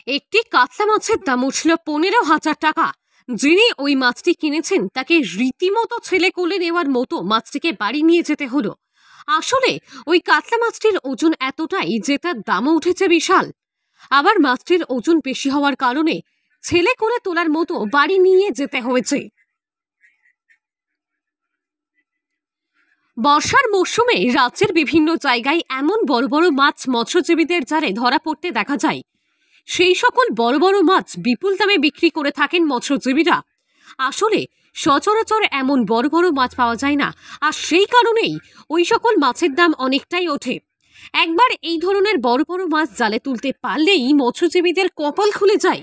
একটি কাতলা মাছের দাম উঠল 15,000 টাকা। যিনি ওই মাছটি কিনেছেন তাকে রীতিমতো ছেলে কোলে নেওয়ার মতো মাছটিকে বাড়ি নিয়ে যেতে হলো। আসলে ওই কাতলা মাছটির ওজন এতটাই যে তার দামও উঠেছে বিশাল। আবার মাছটির ওজন বেশি হওয়ার কারণে ছেলে কোলে তোলার মতো বাড়ি নিয়ে যেতে হয়েছে। বর্ষার মৌসুমে রাজ্যের বিভিন্ন জায়গায় এমন বড় বড় মাছ মৎস্যজীবীদের জালে ধরা পড়তে দেখা যায়। সেই সকল বড় বড় মাছ বিপুল দামে বিক্রি করে থাকেন মৎস্যজীবীরা। আসলে সচরাচর এমন বড় বড় মাছ পাওয়া যায় না, আর সেই কারণেই ওই সকল মাছের দাম অনেকটাই ওঠে। একবার এই ধরনের বড় বড় মাছ জালে তুলতে পারলেই মৎস্যজীবীদের কপাল খুলে যায়।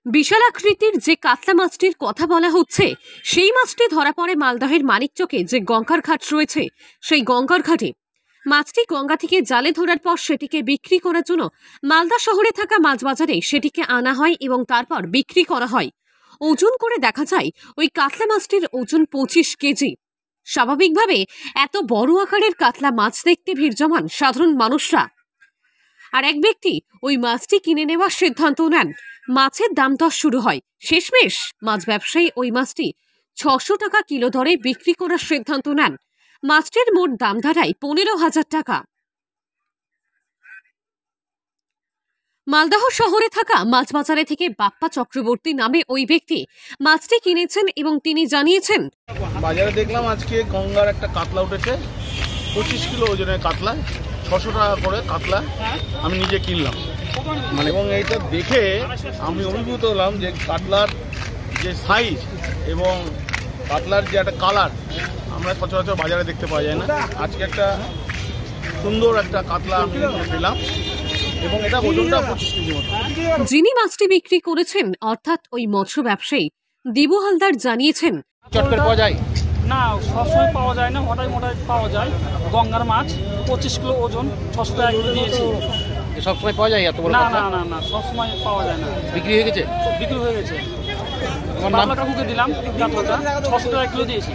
বিশাল আকৃতির যে কাতলা মাছটির কথা বলা হচ্ছে, সেই মাছটি ধরা পড়ে মালদহের মানিকচকে যে গঙ্গার ঘাট রয়েছে, সেই গঙ্গার ঘাটে। মাছটি গঙ্গা থেকে জালে ধরার পর সেটিকে বিক্রি করার জন্য মালদা শহরে থাকা মাছ বাজারে সেটিকে আনা হয় এবং তারপর বিক্রি করা হয়। ওজন করে দেখা যায় ওই কাতলা মাছটির ওজন 25 কেজি। স্বাভাবিকভাবে এত বড় আকারের কাতলা মাছ দেখতে ভিড় জমান সাধারণ মানুষরা। আর এক ব্যক্তি ওই মাছটি কিনে নেওয়ার সিদ্ধান্ত নেন। মাছের দাম দর শুরু হয়। শেষমেশ মাছ ব্যবসায়ী ওই মাছটি 600 টাকা কিলো দরে বিক্রি করার সিদ্ধান্ত নেন। মাছটির মোট দাম দাঁড়ায় 15,000 টাকা। মালদহ শহরে থাকা মাছ বাজারে থেকে বাপ্পা চক্রবর্তী নামে ওই ব্যক্তি মাছটি কিনেছেন এবং তিনি জানিয়েছেন, বাজারে দেখলাম আজকে গঙ্গার একটা কাতলা উঠেছে, 25 কিলো ওজনের কাতলা, 600 টাকা করে কাতলা আমি নিজে কিনলাম। এবং এইটা দেখে আমি অভিভূত হলাম যে কাতলার যে সাইজ এবং কাতলার যে একটা কালার আমরা সচরাচর বাজারে দেখতে পাওয়া যায় না। আজকে একটা সুন্দর একটা কাতলা আমি পেলাম এবং এটা ওজনটা 25 কেজি মতো। যিনি মাছটি বিক্রি করেছেন অর্থাৎ ওই মৎস্য ব্যবসায়ী দেবু হালদার জানিয়েছেন, চট করে পাওয়া যায় না, সবসময় পাওয়া যায় না, হঠাৎ মোটাই পাওয়া যায়। গঙ্গার মাছ 25 কিলো ওজন, 600 টাকা কিলো দিয়েছি। সবসময় পাওয়া যায় এত বড়? না না না না, সবসময় পাওয়া যায় না। বিক্রি হয়ে গেছে? বিক্রি হয়ে গেছে। বাংলা কাকুকে দিলাম, 600 টাকা কিলো দিয়েছি।